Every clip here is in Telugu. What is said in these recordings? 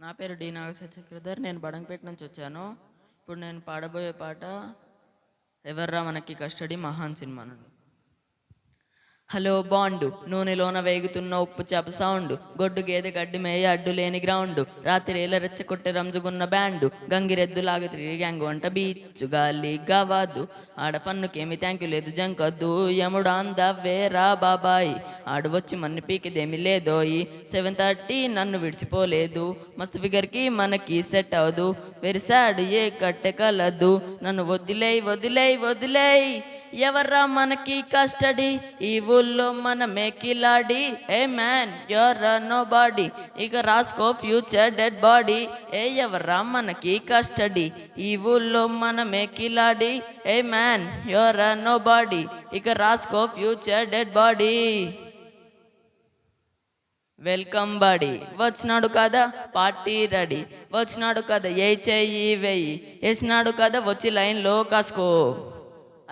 నా పేరు డి నాగచక్రధర్. నేను బడంగపేట నుంచి వచ్చాను. ఇప్పుడు నేను పాడబోయే పాట ఎవర్రా మనకి కస్టడీ మహాన్ సినిమా నుండి. హలో బాండు, నూనెలోన వేగుతున్న ఉప్పు చేప సౌండ్, గొడ్డు గేదె గడ్డి మేయ అడ్డు లేని గ్రౌండ్, రాత్రి ఏల రెచ్చకొట్టే రంజుగున్న బ్యాండు, గంగిరెద్దులాగా తిరిగి గ్యాంగు అంట బీచ్ గాలి గవాదు, ఆడ ఫన్నుకేమి థ్యాంక్ యూ లేదు జంకద్దు, యముడు అందవ్వే రా బాబాయ్, ఆడు వచ్చి మన్ని పీకిదేమి లేదోయి, 7:30 నన్ను విడిచిపోలేదు, మస్తు ఫిగర్కి మనకి సెట్ అవదు, వెరీ సాడ్ ఏ కట్టె కలదు, నన్ను వదిలేయ్ వదిలేయ్ వదిలేయ్, ఎవర్రా మనకి కస్టడీ, ఈ ఊళ్ళో మనమే కిలాడి, hey man you're nobody, ఇక రాసుకో ఫ్యూచర్ డెడ్ బాడీ, ఏ ఎవర్రా మనకి కస్టడీ, ఈ ఊళ్ళో మనమే కిలాడి, hey man you're nobody, ఇక రాసుకో future dead body. Welcome body వచ్చినాడు కదా పార్టీ రెడీ, వచ్చినాడు కదా ఏ చెయ్యి వెయ్యి, వేసినాడు కదా వచ్చి లైన్లో కాసుకో,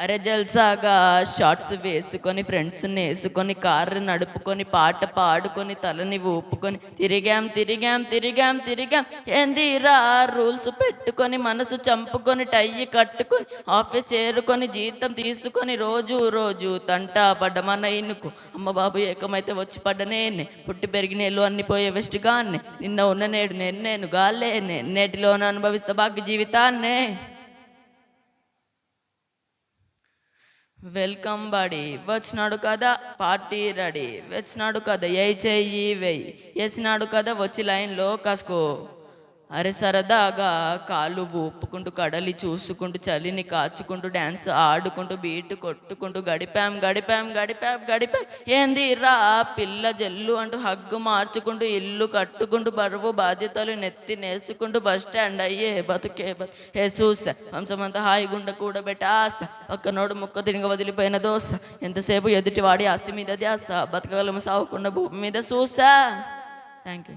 అరే జల్సాగా షార్ట్స్ వేసుకొని ఫ్రెండ్స్ని వేసుకొని కారు నడుపుకొని పాట పాడుకొని తలని ఊపుకొని తిరిగాం తిరిగాం తిరిగాం తిరిగాం, ఏందిరా రూల్స్ పెట్టుకొని మనసు చంపుకొని టై కట్టుకొని ఆఫీస్ చేరుకొని జీతం తీసుకొని రోజు రోజు తంటా పడ్డ మన ఇనుకు, అమ్మ బాబు ఏకమైతే వచ్చి పడ్డ నేనే, పుట్టి పెరిగినేళ్ళు అన్ని పోయే వెస్ట్ గాన్నే, నిన్న ఉన్న నేడు నేను గాలేనే, నేటిలోన అనుభవిస్తా భాగ్య జీవితాన్నే. వెల్కమ్ బాడీ వచ్చినాడు కదా పార్టీ రెడీ, వచ్చినాడు కదా ఏ చెయ్యి వెయ్యి, వేసినాడు కదా వచ్చి లైన్లో కాసుకో, అరే సరదాగా కాళ్ళు ఊపుకుంటూ కడలి చూసుకుంటూ చలిని కాచుకుంటూ డ్యాన్స్ ఆడుకుంటూ బీటు కొట్టుకుంటూ గడిపాం గడిపాం గడిపాం గడిపాం, ఏంది రా పిల్ల జల్లు అంటూ హగ్గు మార్చుకుంటూ ఇల్లు కట్టుకుంటూ బరువు బాధ్యతలు నెత్తి నేసుకుంటూ బస్ స్టాండ్ అయ్యే బతుకే హే చూస వంశమంతా హాయిగుండ కూడబెట్ట ఆశ, పక్కనోడు ముక్క తిరిగి వదిలిపోయిన దోశ, ఎంతసేపు ఎదుటి వాడి ఆస్తి మీద ధ్యాస, బతకగలము సావకుండా భూమి మీద చూసా. Thank you.